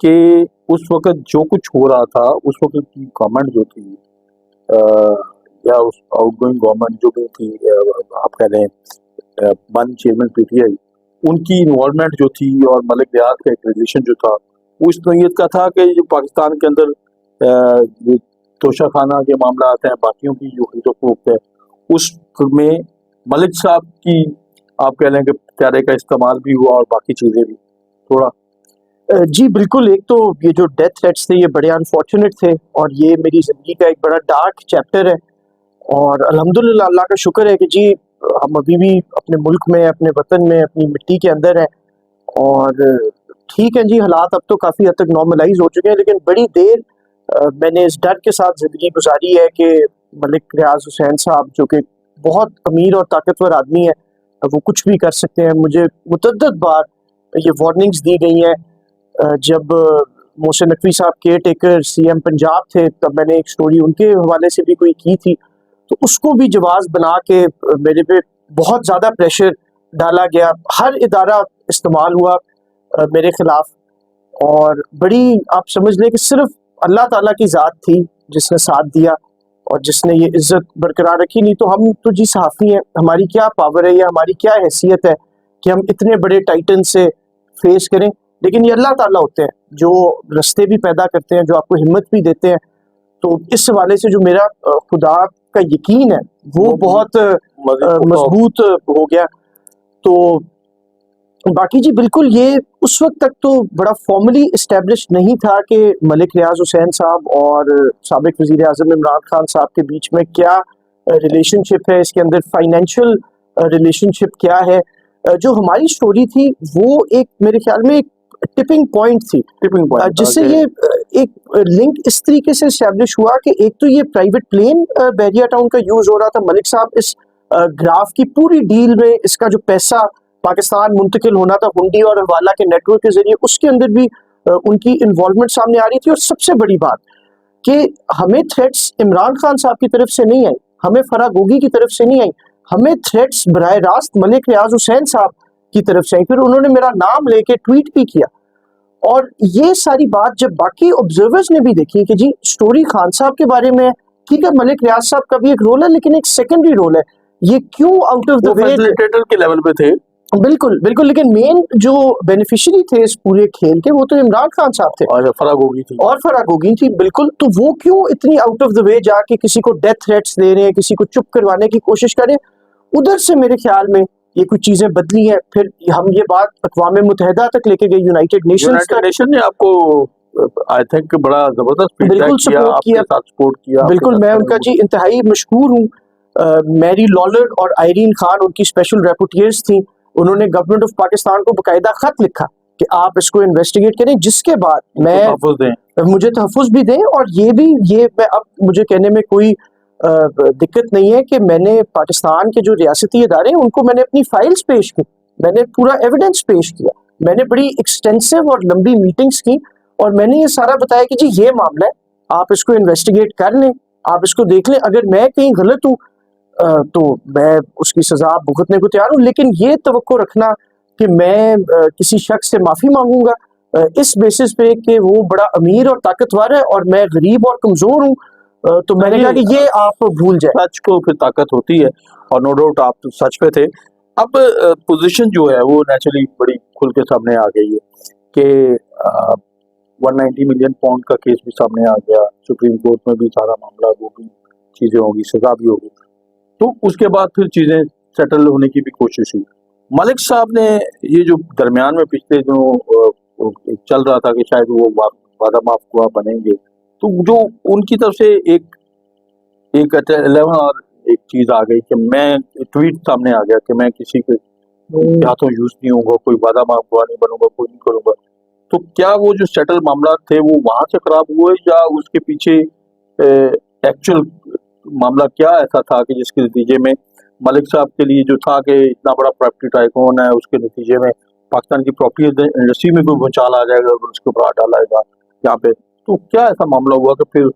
کہ اس وقت جو کچھ ہو رہا تھا اس وقت کی گورنمنٹ جو تھی یا اس آؤٹ گوئنگ گورنمنٹ جو بھی تھی آپ کہہ رہے ہیں بند چیئرمین پی ٹی آئی، ان کی انوالومنٹ جو تھی اور ملک ریاض کا ایک ریلیشن جو تھا وہ اس نوعیت کا تھا کہ جو پاکستان کے اندر یہ توشہ خانہ کے معاملات ہیں، باقیوں کی جو خرید و فروخت ہے، اس میں ملک صاحب کی آپ کہہ لیں کہ پیارے کا استعمال بھی ہوا اور باقی چیزیں بھی تھوڑا جی بالکل، ایک تو یہ جو ڈیتھ تھریٹس تھے یہ بڑے انفارچونیٹ تھے اور یہ میری زندگی کا ایک بڑا ڈارک چیپٹر ہے، اور الحمدللہ اللہ کا شکر ہے کہ جی ہم ابھی بھی اپنے ملک میں، اپنے وطن میں، اپنی مٹی کے اندر ہیں، اور ٹھیک ہے جی حالات اب تو کافی حد تک نارملائز ہو چکے ہیں، لیکن بڑی دیر میں نے اس ڈر کے ساتھ زندگی گزاری ہے کہ ملک ریاض حسین صاحب جو کہ بہت امیر اور طاقتور آدمی ہے، وہ کچھ بھی کر سکتے ہیں۔ مجھے متعدد بار یہ وارننگز دی گئی ہیں۔ جب Mohsin Naqvi sahab caretaker CM ایم پنجاب تھے تب میں نے ایک سٹوری ان کے حوالے سے بھی کوئی کی تھی، تو اس کو بھی جواز بنا کے میرے پہ بہت زیادہ پریشر ڈالا گیا، ہر ادارہ استعمال ہوا میرے خلاف، اور بڑی آپ سمجھ لیں کہ صرف اللہ تعالیٰ کی ذات تھی جس نے ساتھ دیا اور جس نے یہ عزت برقرار رکھی، نہیں تو ہم تو جی صحافی ہیں، ہماری کیا پاور ہے یا ہماری کیا حیثیت ہے کہ ہم اتنے بڑے ٹائٹن سے فیس کریں، لیکن یہ اللہ تعالیٰ ہوتے ہیں جو رستے بھی پیدا کرتے ہیں، جو آپ کو ہمت بھی دیتے ہیں۔ تو اس حوالے سے جو میرا خدا کا یقین ہے وہ بہت مضبوط ہو گیا۔ تو باقی جی بالکل یہ اس وقت تک تو بڑا فارملی اسٹیبلش نہیں تھا کہ ملک ریاض حسین صاحب اور سابق وزیر اعظم عمران خان صاحب کے بیچ میں کیا ریلیشن شپ ہے، اس کے اندر فائنینشیل ریلیشن شپ کیا ہے۔ جو ہماری سٹوری تھی وہ ایک میرے خیال میں ایک ٹپنگ پوائنٹ تھی، جس سے یہ ایک لنک اس طریقے سے اسٹیبلش ہوا کہ ایک تو یہ پرائیویٹ پلین بحریہ ٹاؤن کا یوز ہو رہا تھا، ملک صاحب اس گراف کی پوری ڈیل میں اس کا جو پیسہ پاکستان منتقل ہونا تھا ہنڈی اور حوالہ کے نیٹ ورک کے ذریعے، اس کے اندر بھی ان کی انوالومنٹ سامنے آ رہی تھی۔ اور سب سے بڑی بات کہ ہمیں تھریٹس عمران خان صاحب کی طرف سے نہیں آئی، ہمیں فرح گوگی کی طرف سے نہیں آئی، ہمیں تھریٹس براہ راست ملک ریاض حسین صاحب کی طرف سے آئی۔ پھر انہوں نے میرا نام لے کے ٹویٹ بھی کیا، اور یہ ساری بات جب باقی آبزرورز نے بھی دیکھی کہ جی سٹوری خان صاحب کے بارے میں، ٹھیک ہے ملک ریاض صاحب کا بھی ایک رول ہے لیکن ایک سیکنڈری رول ہے، یہ کیوں out of the way facilitator کے لیول پہ تھے، بالکل بالکل، لیکن مین جو بینیفیشری تھے اس پورے کھیل کے وہ تو عمران خان صاحب تھے اور فرح گوگی تھی بالکل، تو وہ کیوں اتنی آؤٹ آف دا وے جا کے کسی کو ڈیتھ تھریٹس دے رہے ہیں، کسی کو چپ کروانے کی کوشش کریں۔ ادھر سے میرے خیال میں یہ کچھ چیزیں بدلی ہیں، پھر ہم یہ بات اقوام متحدہ تک لے کے گئے، یونائٹڈ نیشن نے آپ کو آئی تھنک بڑا زبردست بالکل سپورٹ کیا، بالکل میں ان کا جی انتہائی مشکور ہوں۔ میری لالر اور آئرین خان ان کی اسپیشل ریپورٹیئرز تھیں، انہوں نے گورنمنٹ آف پاکستان کو باقاعدہ خط لکھا کہ آپ اس کو انویسٹیگیٹ کریں، جس کے بعد مجھے تحفظ بھی دیں، اور یہ میں اب مجھے کہنے میں کوئی دقت نہیں ہے کہ میں نے پاکستان کے جو ریاستی ادارے ہیں ان کو میں نے اپنی فائلز پیش کی، میں نے پورا ایویڈنس پیش کیا، میں نے بڑی ایکسٹینسو اور لمبی میٹنگز کی، اور میں نے یہ سارا بتایا کہ جی یہ معاملہ ہے، آپ اس کو انویسٹیگیٹ کر لیں، آپ اس کو دیکھ لیں، اگر میں کہیں غلط ہوں تو میں اس کی سزا بھگتنے کو تیار ہوں، لیکن یہ توقع رکھنا کہ میں کسی شخص سے معافی مانگوں گا اس بیسس پہ کہ وہ بڑا امیر اور طاقتور ہے اور میں غریب اور کمزور ہوں، تو میں نے کہا کہ یہ آپ بھول جائیں۔ سچ کو پھر طاقت ہوتی ہے، اور نو ڈاؤٹ آپ تو سچ پہ تھے۔ اب پوزیشن جو ہے وہ نیچرلی بڑی کھل کے سامنے آ گئی ہے کہ 190 ملین پاؤنڈ کا کیس بھی سامنے آ گیا، سپریم کورٹ میں بھی سارا معاملہ، وہ بھی چیزیں ہوگی، سزا بھی ہوگی، تو اس کے بعد پھر چیزیں سیٹل ہونے کی بھی کوشش ہوئی۔ ملک صاحب نے یہ جو درمیان میں پچھلے جو چل رہا تھا کہ شاید وہ وعدہ معاف ہوا بنیں گے، تو جو ان کی طرف سے ایک 11 اور ایک چیز آ گئی کہ میں ٹویٹ سامنے آ گیا کہ میں کسی کے ہاتھوں یوز نہیں ہوں گا، کوئی وعدہ معاف ہوا نہیں بنوں گا، کوئی نہیں کروں گا۔ تو کیا وہ جو سیٹل معاملات تھے وہ وہاں سے خراب ہوئے، یا اس کے پیچھے ایکچوئل معاملہ کیا ایسا تھا کہ جس کے نتیجے میں ملک صاحب کے لیے جو تھا کہ اتنا بڑا پراپرٹی ٹائکون ہے، اس کے نتیجے میں پاکستان کی پراپرٹی انڈسٹری میں کوئی بھونچال آ جائے گا اگر اس کے اوپر ہاتھ ڈالا گا یہاں پہ، تو کیا ایسا معاملہ ہوا کہ پھر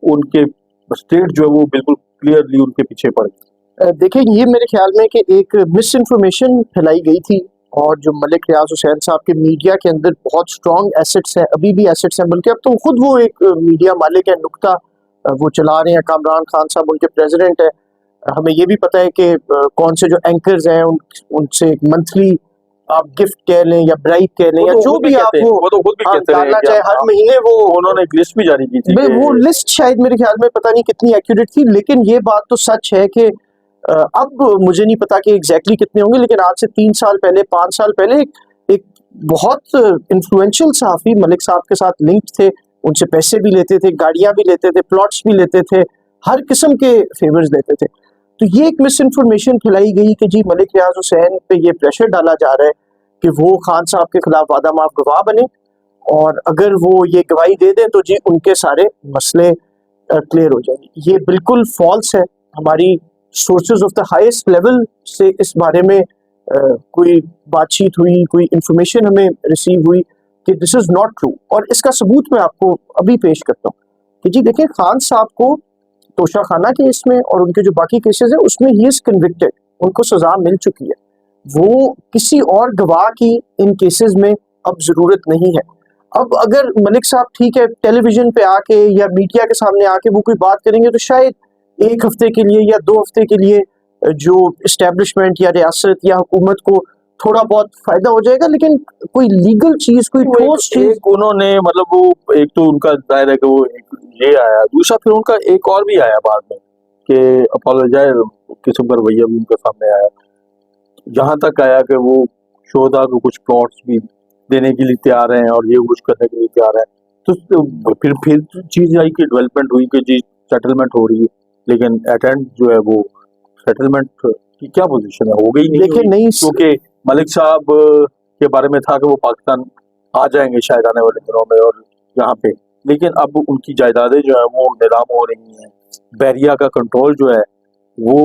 ان کے اسٹیٹ جو ہے وہ بالکل کلیئرلی ان کے پیچھے پڑ گئی؟ دیکھیں یہ میرے خیال میں کہ ایک مس انفارمیشن پھیلائی گئی تھی، اور جو ملک ریاض حسین صاحب کے میڈیا کے اندر بہت اسٹرانگ ایسٹس ہیں، ابھی بھی ایسٹس ہیں، بلکہ اب تو خود وہ ایک میڈیا مالک ہے، نقطہ وہ چلا رہے ہیں، کامران خان صاحب ان کے پریزیڈنٹ ہیں. ہمیں یہ بھی پتہ ہے کہ کون سے جو اینکرز ہیں ان سے ایک منتھلی آپ گفٹ کہہ لیں یا برائب کہہ لیں یا جو بھی آپ وہ تو خود بھی کہتے ہیں ڈالنا چاہے ہر مہینے وہ انہوں نے ایک لسٹ بھی جاری کی تھی. وہ لسٹ شاید میرے خیال میں پتہ نہیں کتنی ایکوریٹ تھی، لیکن یہ بات تو سچ ہے کہ اب مجھے نہیں پتا کہ ایگزیکٹلی کتنے ہوں گے، لیکن آج سے 3 سال پہلے 5 سال پہلے ایک بہت انفلوئنشل صحافی ملک صاحب کے ساتھ لنکڈ تھے، ان سے پیسے بھی لیتے تھے، گاڑیاں بھی لیتے تھے، پلاٹس بھی لیتے تھے، ہر قسم کے فیورز دیتے تھے. تو یہ ایک مس انفارمیشن پھیلائی گئی کہ جی ملک ریاض حسین پہ یہ پریشر ڈالا جا رہا ہے کہ وہ خان صاحب کے خلاف وعدہ معاف گواہ بنے، اور اگر وہ یہ گواہی دے دیں تو جی ان کے سارے مسئلے کلیئر ہو جائیں گے. یہ بالکل فالس ہے. ہماری sources of the highest level سے اس بارے میں کوئی بات چیت ہوئی، کوئی انفارمیشن ہمیں ریسیو ہوئی کہ دس از ناٹ ٹرو، اور اس کا ثبوت میں آپ کو ابھی پیش کرتا ہوں کہ جی دیکھیں خان صاحب کو توشہ خانہ کیس میں اور ان کے جو باقی کیسز ہیں اس میں ہی از کنوکٹڈ، ان کو سزا مل چکی ہے. وہ کسی اور گواہ کی ان کیسز میں اب ضرورت نہیں ہے. اب اگر ملک صاحب ٹھیک ہے ٹیلی ویژن پہ آ کے یا میڈیا کے سامنے آ کے وہ کوئی بات کریں گے تو شاید 1 ہفتے کے لیے یا 2 ہفتے کے لیے جو اسٹیبلشمنٹ یا ریاست یا حکومت کو تھوڑا بہت فائدہ ہو جائے گا، لیکن کوئی لیگل چیز، کوئی ٹھوس چیز انہوں نے مطلب وہ ایک تو ان کا ظاہر ہے کہ وہ یہ آیا، دوسرا پھر ان کا ایک اور بھی آیا بعد میں کہ اپالوجائز قسم کا رویہ بھی ان کے سامنے آیا، جہاں تک آیا کہ وہ شہدا کو کچھ پلاٹس بھی دینے کے لیے تیار ہیں اور یہ کچھ کرنے کے لیے تیار ہیں. تو پھر چیز آئی کہ ڈیولپمنٹ ہوئی کہ جی سیٹلمنٹ ہو رہی ہے، لیکن ایٹ اینڈ جو ہے وہ سیٹلمنٹ کی کیا پوزیشن ہے، ہو گئی نہیں، کیونکہ ملک صاحب کے بارے میں تھا کہ وہ پاکستان آ جائیں گے شاید آنے والے دنوں میں اور یہاں پہ، لیکن اب ان کی جائیدادیں جو ہیں وہ نیلام ہو رہی ہیں. بحریہ کا کنٹرول جو ہے وہ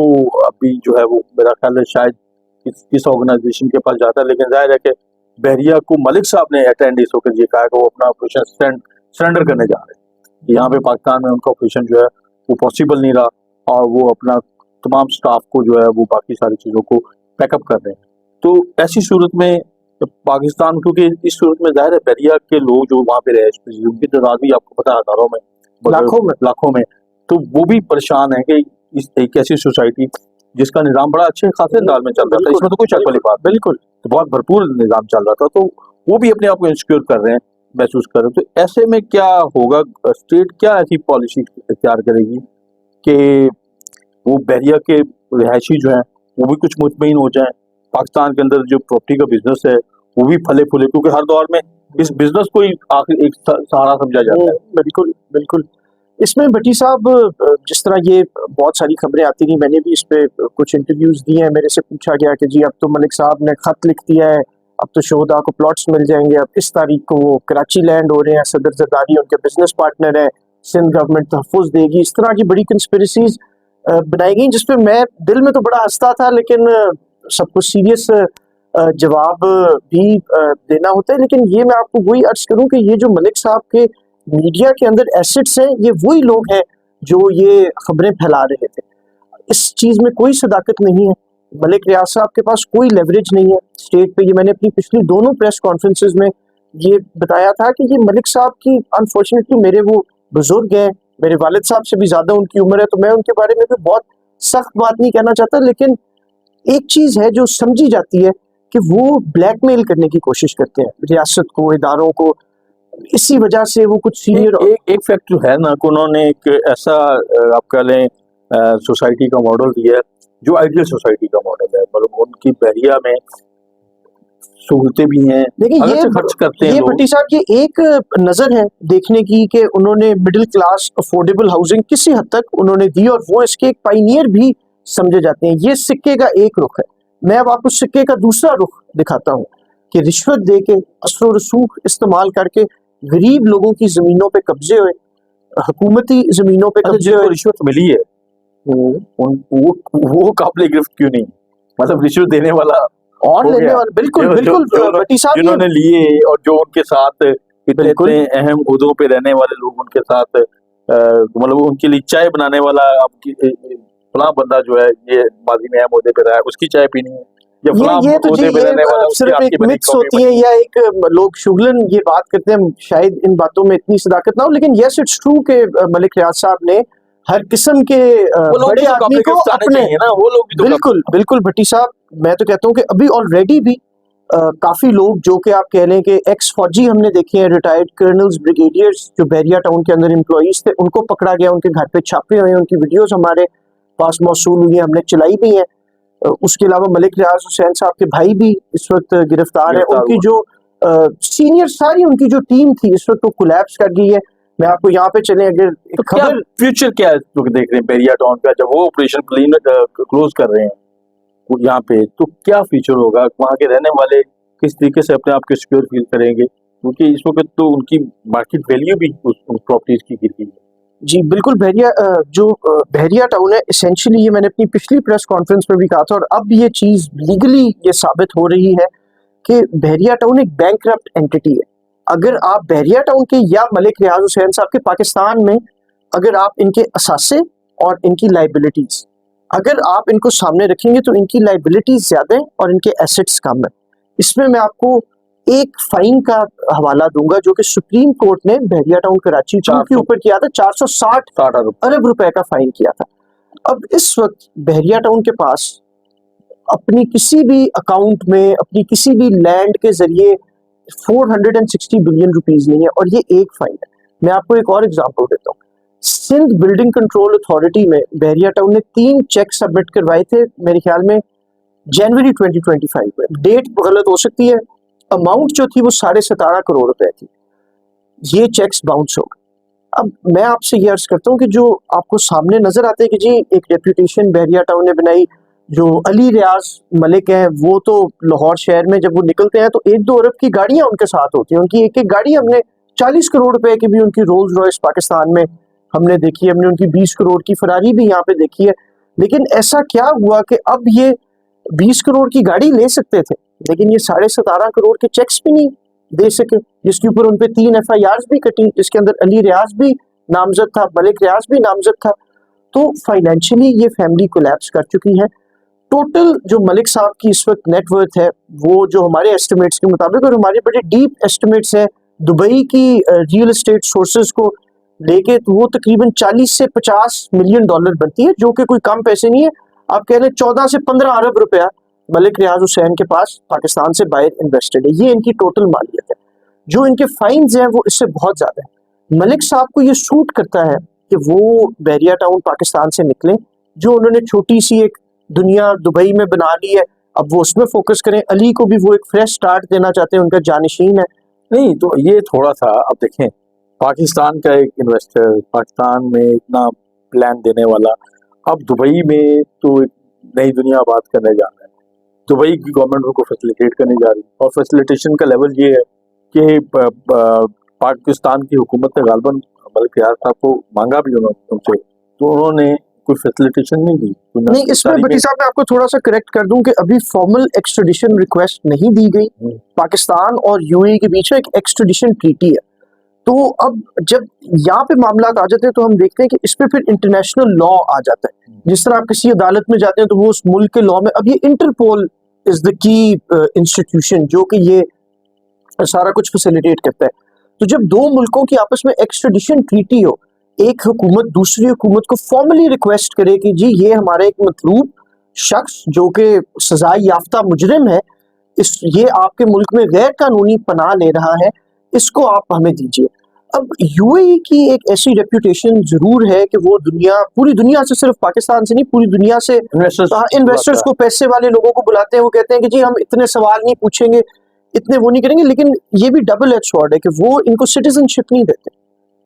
ابھی جو ہے وہ میرا خیال ہے شاید اس آرگنائزیشن کے پاس جاتا ہے، لیکن ظاہر ہے کہ بحریہ کو ملک صاحب نے اٹینڈنس ہو کر یہ کہا کہ وہ اپنا آپریشن سرنڈر کرنے جا رہے ہیں. یہاں پہ پاکستان میں ان کا آپریشن جو ہے وہ پاسبل نہیں رہا اور وہ اپنا تمام سٹاف کو جو ہے وہ باقی ساری چیزوں کو پیک اپ کر رہے ہیں. تو ایسی صورت میں پاکستان، کیونکہ اس صورت میں ظاہر ہے بحریہ کے لوگ جو وہاں پہ رہے ان کی تعداد بھی آپ کو پتا ہے ہزاروں میں لاکھوں میں، تو وہ بھی پریشان ہیں کہ ایک ایسی سوسائٹی جس کا نظام بڑا اچھے خاصے انداز میں چل رہا تھا، اس میں تو کوئی شک والی بات بالکل بہت بھرپور نظام چل رہا تھا، تو وہ بھی اپنے آپ کو انسیکیور کر رہے ہیں، محسوس کر رہے ہیں. تو ایسے میں کیا ہوگا، اسٹیٹ کیا ایسی پالیسی اختیار کرے گی کہ وہ بحریہ کے رہائشی جو ہیں وہ بھی کچھ مطمئن ہو جائیں، پاکستان کے اندر جو پراپرٹی کا بزنس ہے وہ بھی پھلے پھولے، کیونکہ ہر دور میں اس بزنس کو ہی آخر ایک سہارا سمجھا جاتا ہے. بالکل بالکل. اس میں بھٹی صاحب جس طرح یہ بہت ساری خبریں آتی رہی، میں نے بھی اس پہ کچھ انٹرویوز دیے ہیں، میرے سے پوچھا گیا کہ جی اب تو ملک صاحب نے خط لکھ دیا ہے، اب تو شہدا کو پلاٹس مل جائیں گے، اب اس تاریخ کو وہ کراچی لینڈ ہو رہے ہیں، صدر زرداری ان کے بزنس پارٹنر ہیں، سندھ گورنمنٹ تحفظ دے گی، اس طرح کی بڑی کنسپریسیز بنائی گئی، جس پہ میں دل میں تو بڑا ہنستا تھا، لیکن سب کچھ سیریس جواب بھی دینا ہوتا ہے. لیکن یہ میں آپ کو وہی عرض کروں کہ یہ جو ملک صاحب کے میڈیا کے اندر ایسٹس ہیں، یہ وہی لوگ ہیں جو یہ خبریں پھیلا رہے تھے. اس چیز میں کوئی صداقت نہیں ہے. ملک ریاض صاحب کے پاس کوئی لیوریج نہیں ہے اسٹیٹ پہ. یہ میں نے اپنی پچھلی دونوں پریس کانفرنسز میں یہ بتایا تھا کہ یہ ملک صاحب کی انفارچونیٹلی میرے وہ بزرگ ہیں، میرے والد صاحب سے بھی زیادہ ان کی عمر ہے، تو میں ان کے بارے میں بھی بہت سخت بات نہیں کہنا چاہتا، لیکن ایک چیز ہے جو سمجھی جاتی ہے کہ وہ بلیک میل کرنے کی کوشش کرتے ہیں ریاست کو، اداروں کو. اسی وجہ سے وہ کچھ سینئر ایک فیکٹ جو ہے نا کہ انہوں نے ایک ایسا آپ کہہ لیں سوسائٹی کا ماڈل دیا ہے جو آئیڈیل سوسائٹی کا ماڈل ہے، مطلب ان کی بحریہ میں سہولتیں بھی ہیں، دیکھیں خرچ کرتے ہیں یہ لوگ. بھٹی صاحب یہ ایک نظر ہے دیکھنے کی کہ انہوں نے مڈل کلاس افورڈیبل ہاؤسنگ کسی حد تک انہوں نے دی، اور وہ اس کے ایک پائنیئر بھی سمجھے جاتے ہیں. یہ سکے کا ایک رخ ہے. میں اب آپ کو سکے کا دوسرا رخ دکھاتا ہوں کہ رشوت دے کے، اثر و رسوخ استعمال کر کے غریب لوگوں کی زمینوں پہ قبضے ہوئے، حکومتی زمینوں پہ قبضے ہوئے. رشوت ملی ہے وہ قابل گرفت کیوں نہیں، مطلب رشوت دینے والا اور لینے والا بالکل بالکل بھٹی صاحب جنہوں نے لیے اور جو ان کے ساتھ اتنے اہم عہدوں پہ رہنے والے لوگ ان کے ساتھ مطلب ان کے لیے چائے بنانے والا فلاں بندہ جو ہے یہ ماضی میں اہم عہدے پہ رہا ہے، اس کی چائے پینی ہے. یا فلاں یہ تو جی عہدے پہ رہنے والا یہ اس کی صرف آپ ایک کی بنی متس قومی ہوتی ہیں یا ایک لوگ شغلن یہ بات کرتے ہیں, شاید ان باتوں میں اتنی صداقت نہ ہو, لیکن یس اٹس ٹرو کہ ملک ریاض صاحب نے ہر قسم کے وہ لوگ بھی بڑے تو آدمی قابل کو گرفت آنے اپنے, چاہیے نا, وہ لوگ بھی تو بالکل بالکل بھٹی صاحب, میں تو کہتا ہوں کہ ابھی آلریڈی بھی کافی لوگ جو کہ آپ کہہ لیں کہ ایکس فوجی ہم نے دیکھے ہیں, ریٹائرڈ کرنلز, بریگیڈیئرز جو بحریہ ٹاؤن کے اندر امپلائیز تھے, ان کو پکڑا گیا, ان کے گھر پہ چھاپے ہوئے ہیں, ان کی ویڈیوز ہمارے پاس موصول ہوئی ہیں, ہم نے چلائی بھی ہیں. اس کے علاوہ ملک ریاض حسین صاحب کے بھائی بھی اس وقت گرفتار ہیں. ان کی جو سینئر ساری ان کی جو ٹیم تھی اس وقت وہ کولیپس کر گئی ہے. میں آپ کو یہاں پہ چلیں اگر تو کیا خبر, فیوچر کیا ہے دیکھ رہے ہیں بحریہ ٹاؤن کا, جب وہ آپریشن کلوز کر رہے ہیں یہاں پہ, تو کیا فیوچر ہوگا وہاں کے رہنے والے, کس طریقے سے اپنے آپ کے سیکیور فیل کریں گے, کیونکہ اس وقت تو ان کی مارکیٹ ویلیو بھی ان پراپرٹیز کی گر گئی ہے. جی بالکل, جو بحریہ ٹاؤن ہے اسینشلی, یہ میں نے اپنی پچھلی پریس کانفرنس میں بھی کہا تھا, اور اب یہ چیز لیگلی یہ ثابت ہو رہی ہے کہ بحریہ ٹاؤن ایک بینکرپٹ اینٹی ہے. اگر آپ بحریہ ٹاؤن کے یا ملک ریاض حسین صاحب کے پاکستان میں اگر آپ ان کے اثاثے اور ان کی لائبلٹیز اگر آپ ان کو سامنے رکھیں گے تو ان کی لائبلٹیز زیادہ ہیں اور ان کے ایسٹس کم ہیں. اس میں آپ کو ایک فائن کا حوالہ دوں گا جو کہ سپریم کورٹ نے بحریہ ٹاؤن کراچی 2 کے اوپر کیا تھا, 460 ارب روپے کا فائن کیا تھا. اب اس وقت بحریہ ٹاؤن کے پاس اپنی کسی بھی اکاؤنٹ میں اپنی کسی بھی لینڈ کے ذریعے 460 بلین روپیز نہیں ہے, اور یہ ایک فائن ہے. میں آپ کو ایک اور ایگزامپل دیتا ہوں. سندھ بلڈنگ کنٹرول اتھارٹی میں بحریہ ٹاؤن نے 3 چیک سبمٹ کروائے تھے, میرے خیال میں جنوری 2025 میں, ڈیٹ غلط ہو سکتی ہے, اماؤنٹ جو تھی وہ 17.5 کروڑ روپے تھی. یہ چیکس باؤنس ہو گئے. اب میں آپ سے یہ عرض کرتا ہوں کہ جو آپ کو سامنے نظر آتے ہیں کہ جی ایک ریپوٹیشن بحریہ ٹاؤن نے بنائی, جو علی ریاض ملک ہیں وہ تو لاہور شہر میں جب وہ نکلتے ہیں تو 1-2 ارب کی گاڑیاں ان کے ساتھ ہوتی ہیں, ان کی ایک ایک گاڑی ہم نے 40 کروڑ روپے کی بھی ان کی رولز روائس پاکستان میں ہم نے دیکھی ہے, ہم نے ان کی 20 کروڑ کی فراری بھی یہاں پہ دیکھی ہے. لیکن ایسا کیا ہوا کہ اب یہ 20 کروڑ کی گاڑی لے سکتے تھے لیکن یہ 17.5 کروڑ کے چیکس بھی نہیں دے سکے, جس کے اوپر ان پہ 3 FIRs بھی کٹی, جس کے اندر علی ریاض بھی نامزد تھا, ملک ریاض بھی نامزد تھا. تو فائنینشلی یہ فیملی کولیپس کر چکی ہے. ٹوٹل جو ملک صاحب کی اس وقت نیٹ ورتھ ہے وہ جو ہمارے ایسٹیمیٹس کے مطابق, اور ہمارے بڑے ڈیپ ایسٹیمیٹس ہیں دبئی کی ریئل اسٹیٹ سورسز کو لے کے, تو وہ تقریباً 40 سے 50 ملین ڈالر بنتی ہے, جو کہ کوئی کم پیسے نہیں ہے. آپ کہہ لیں 14 سے 15 ارب روپیہ ملک ریاض حسین کے پاس پاکستان سے باہر انویسٹڈ ہے. یہ ان کی ٹوٹل مالیت ہے. جو ان کے فائنز ہیں وہ اس سے بہت زیادہ ہیں. ملک صاحب کو یہ سوٹ کرتا ہے کہ وہ بحریہ ٹاؤن پاکستان سے نکلیں, جو انہوں نے چھوٹی سی ایک دنیا دبئی میں بنا لی ہے, اب وہ اس میں فوکس کریں. علی کو بھی وہ ایک فریش سٹارٹ دینا چاہتے ہیں, ان کا جانشین ہے. نہیں تو یہ تھوڑا سا اب دیکھیں, پاکستان کا ایک انویسٹر پاکستان میں اتنا پلان دینے والا, اب دبئی میں تو ایک نئی دنیا آباد کرنے جا رہا ہے, دبئی کی گورنمنٹ ان کو فیسیلیٹیٹ کرنے جا رہی ہے, اور فیسیلیٹیشن کا لیول یہ ہے کہ پاکستان کی حکومت نے غالباً ملک ریاض صاحب کو مانگا بھی ان سے, تو انہوں نے کوئی فیسیلیٹیشن نہیں دی. نہیں, اس میں بٹی صاحب میں آپ کو تھوڑا سا کریکٹ کر دوں کہ ابھی فارمل ایکسٹریڈیشن ریکویسٹ نہیں دی گئی. پاکستان اور UAE کے بیچ میں ایک ایکسٹریڈیشن ٹریٹی ہے. تو اب جب یہاں پہ معاملات آ جاتے ہیں تو ہم دیکھتے ہیں کہ اس پہ پھر انٹرنیشنل لا آ جاتا ہے. جس طرح آپ کسی عدالت میں جاتے ہیں تو وہ اس ملک کے لا میں, اب یہ انٹرپول از دا کی انسٹیٹیوشن جو کہ یہ سارا کچھ فیسیلیٹیٹ کرتا ہے. تو جب 2 ملکوں کی آپس میں ایکسٹریڈیشن ٹریٹی ہو, ایک حکومت دوسری حکومت کو فارملی ریکویسٹ کرے کہ جی یہ ہمارا ایک مطلوب شخص جو کہ سزائے یافتہ مجرم ہے, یہ آپ کے ملک میں غیر قانونی پناہ لے رہا ہے, اس کو آپ ہمیں دیجیے. اب UAE کی ایک ایسی ریپوٹیشن ضرور ہے کہ وہ پوری دنیا سے, صرف پاکستان سے نہیں, پوری دنیا سے انویسٹرز کو, پیسے والے لوگوں کو بلاتے ہیں. وہ کہتے ہیں کہ جی ہم اتنے سوال نہیں پوچھیں گے, اتنے وہ نہیں کریں گے. لیکن یہ بھی ڈبل ایج سوارڈ ہے کہ وہ ان کو سٹیزن شپ نہیں دیتے.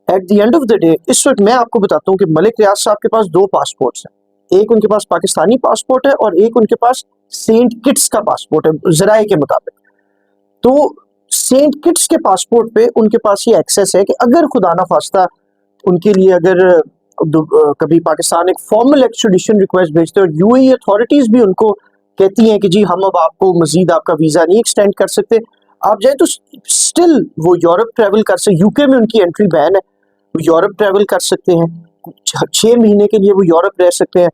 At the end of the day اس وقت میں آپ کو بتاتا ہوں کہ ملک ریاض صاحب کے پاس 2 پاسپورٹس ہیں. ایک ان کے پاس پاکستانی پاسپورٹ ہے اور ایک ان کے پاس سینٹ کٹس کا پاسپورٹ ہے ذرائع کے مطابق. تو سینٹ کٹس کے پاسپورٹ پہ ان کے پاس یہ ایکسیس ہے کہ اگر خدا نہ خواستہ ان کے لیے اگر کبھی پاکستان ایک فارمل ایکسٹریڈیشن ریکویسٹ بھیجتے ہیں, اور UAE اتھارٹیز بھی ان کو کہتی ہیں کہ جی ہم اب آپ کو مزید آپ کا ویزا نہیں ایکسٹینڈ کر سکتے, آپ جائیں, تو اسٹل وہ یورپ ٹریول کر سکتے. UK میں ان کی انٹری بین ہے, وہ یورپ ٹریول کر سکتے ہیں, 6 مہینے کے لیے وہ یورپ رہ سکتے ہیں.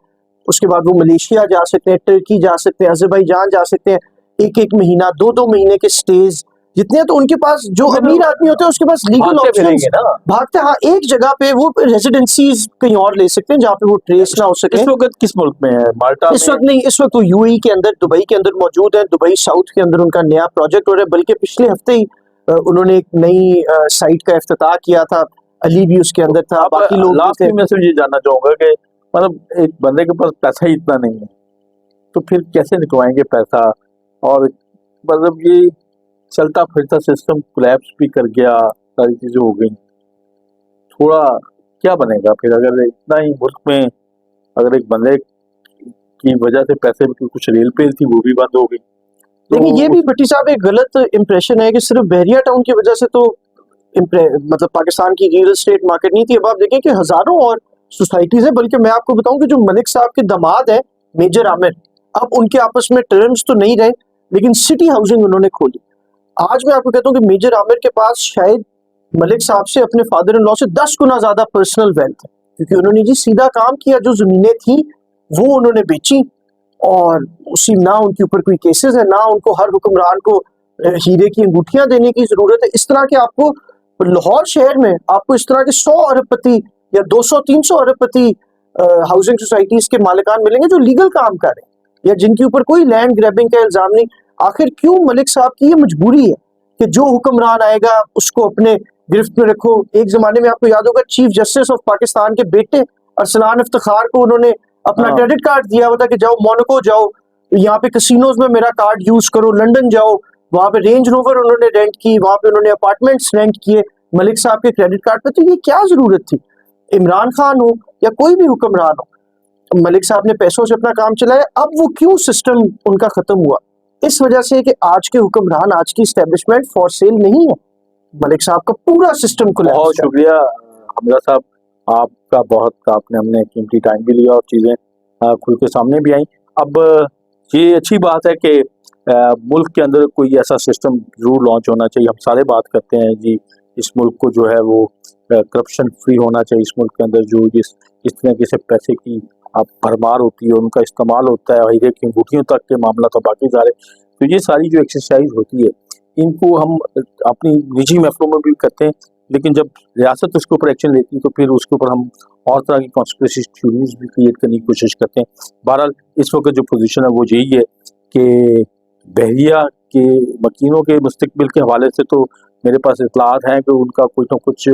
اس کے بعد وہ ملیشیا جا سکتے ہیں, ٹرکی جا سکتے ہیں, آذربائیجان جا سکتے ہیں, ایک مہینہ 2 مہینے کے سٹیز جتنے ہیں. تو ان کے پاس جو امیر آدمی ہوتے ہیں اس کے پاس لیگل آپشنز بھاگتے ہیں. ہاں, ایک جگہ پہ وہ ریزیڈنسیز کہیں اور لے سکتے ہیں جہاں پہ وہ ٹریس نہ ہو سکے. اس وقت کس ملک میں ہے؟ مالٹا اس وقت نہیں, اس وقت وہ یو اے کے اندر, دبئی کے اندر موجود ہے. دبئی ساؤتھ کے اندر ان کا نیا پروجیکٹ ہو رہا ہے, بلکہ پچھلے ہفتے ہی انہوں نے ایک نئی سائٹ کا افتتاح کیا تھا. علی بھی اس کے اندر تھا, باقی لوگ بھی لاسٹ تھے. میں میں سے یہ جاننا چاہوں گا کہ مطلب ایک بندے کے پاس پیسہ ہی اتنا نہیں ہے تو پھر کیسے نکلوائیں گے پیسہ؟ اور مطلب یہ چلتا پھرتا سسٹم کولیپس بھی کر گیا, ساری چیزیں ہو گئی, تھوڑا کیا بنے گا پھر اگر اتنا ہی ملک میں اگر ایک بندے کی وجہ سے پیسے کی کچھ ریل پیل تھی وہ بھی بند ہو گئی. لیکن یہ بھی بھٹی صاحب ایک غلط امپریشن ہے کہ صرف بحریہ ٹاؤن کی وجہ سے تو مطلب پاکستان کی ریئل اسٹیٹ مارکیٹ نہیں تھی. اب آپ دیکھیں کہ ہزاروں اور سوسائٹیز ہیں, بلکہ میں آپ کو بتاؤں کہ جو ملک صاحب کے داماد ہیں میجر عامر, اب ان کے آپس میں ٹرمز تو نہیں رہے لیکن سٹی ہاؤسنگ انہوں نے کھولی. آج میں آپ کو کہتا ہوں کہ میجر عامر کے پاس شاید ملک صاحب سے اپنے فادر ان لا سے 10 گنا زیادہ پرسنل ویلتھ ہے, کیونکہ انہوں نے جی سیدھا کام کیا, جو زمینیں تھیں وہ انہوں نے بیچی, اور اسی نہ ان کے اوپر کوئی کیسز ہے, نہ ان کو ہر حکمران کو ہیرے کی انگوٹھیاں دینے کی ضرورت ہے. اس طرح کے آپ کو لاہور شہر میں آپ کو اس طرح کے 100 ارب پتی یا 200-300 ارب پتی ہاؤسنگ سوسائٹیز کے مالکان ملیں گے جو لیگل کام کر رہے ہیں یا جن کے اوپر کوئی لینڈ گریبنگ کا الزام نہیں. آخر کیوں ملک صاحب کی یہ مجبوری ہے کہ جو حکمران آئے گا اس کو اپنے گرفت میں رکھو؟ ایک زمانے میں آپ کو یاد ہوگا چیف جسٹس آف پاکستان کے بیٹے ارسلان افتخار کو انہوں نے اپنا کریڈٹ کارڈ دیا ہوا تھا کہ جاؤ موناکو جاؤ, یہاں پہ کسینوز میں میرا کارڈ یوز کرو, لنڈن جاؤ, وہاں پہ رینج روور انہوں نے رینٹ کی, وہاں پہ انہوں نے اپارٹمنٹس رینٹ کیے ملک صاحب کے کریڈٹ کارڈ پہ. تو یہ کیا ضرورت تھی؟ عمران خان ہو یا کوئی بھی حکمران ہو, ملک صاحب نے پیسوں سے اپنا کام چلایا. اب وہ کیوں سسٹم ان کا ختم ہوا؟ اس وجہ سے کہ آج کے حکمران, آج کی اسٹیبلشمنٹ فار سیل نہیں ہے. ملک صاحب کا پورا سسٹم کو. بہت شکریہ حمزہ صاحب, آپ کا بہت, آپ نے ہم نے قیمتی ٹائم بھی لیا اور چیزیں کھل کے سامنے بھی آئیں. اب یہ اچھی بات ہے کہ ملک کے اندر کوئی ایسا سسٹم ضرور لانچ ہونا چاہیے. ہم سارے بات کرتے ہیں جی اس ملک کو جو ہے وہ کرپشن فری ہونا چاہیے. اس ملک کے اندر جو اس طرح سے پیسے کی بھرمار ہوتی ہے, ان کا استعمال ہوتا ہے ہیرے کی انگوٹھیوں تک کے معاملہ تو باقی سارے. تو یہ ساری جو ایکسرسائز ہوتی ہے ان کو ہم اپنی نجی محفلوں میں بھی کرتے ہیں, لیکن جب ریاست اس کے اوپر ایکشن لیتی ہے تو پھر اس کے اوپر ہم اور طرح کی کانسپریسی تھیوریز بھی کریٹ کرنے کی کوشش کرتے ہیں. بہرحال اس وقت جو پوزیشن ہے وہ یہی ہے کہ بحریہ کے مکینوں کے مستقبل کے حوالے سے تو میرے پاس اطلاعات ہیں کہ ان کا کچھ نہ کچھ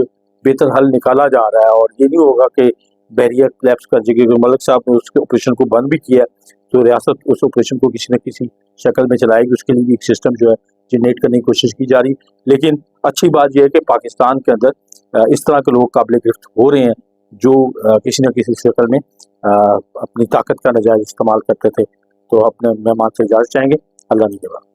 بہتر حل نکالا جا رہا ہے, اور یہ نہیں ہوگا کہ بحریہ کلیپس کر جائے گی. ملک صاحب نے اس کے آپریشن کو بند بھی کیا تو ریاست اس آپریشن کو کسی نہ کسی شکل میں چلائے گی. اس کے لیے بھی ایک سسٹم جو ہے جنریٹ کرنے کی کوشش کی جا رہی. لیکن اچھی بات یہ ہے کہ پاکستان کے اندر اس طرح کے لوگ قابل گرفت ہو رہے ہیں جو کسی نہ کسی شکل میں اپنی طاقت کا ناجائز استعمال کرتے تھے. تو اپنے مہمان سے اجازت چاہیں گے. اللہ نگہبان.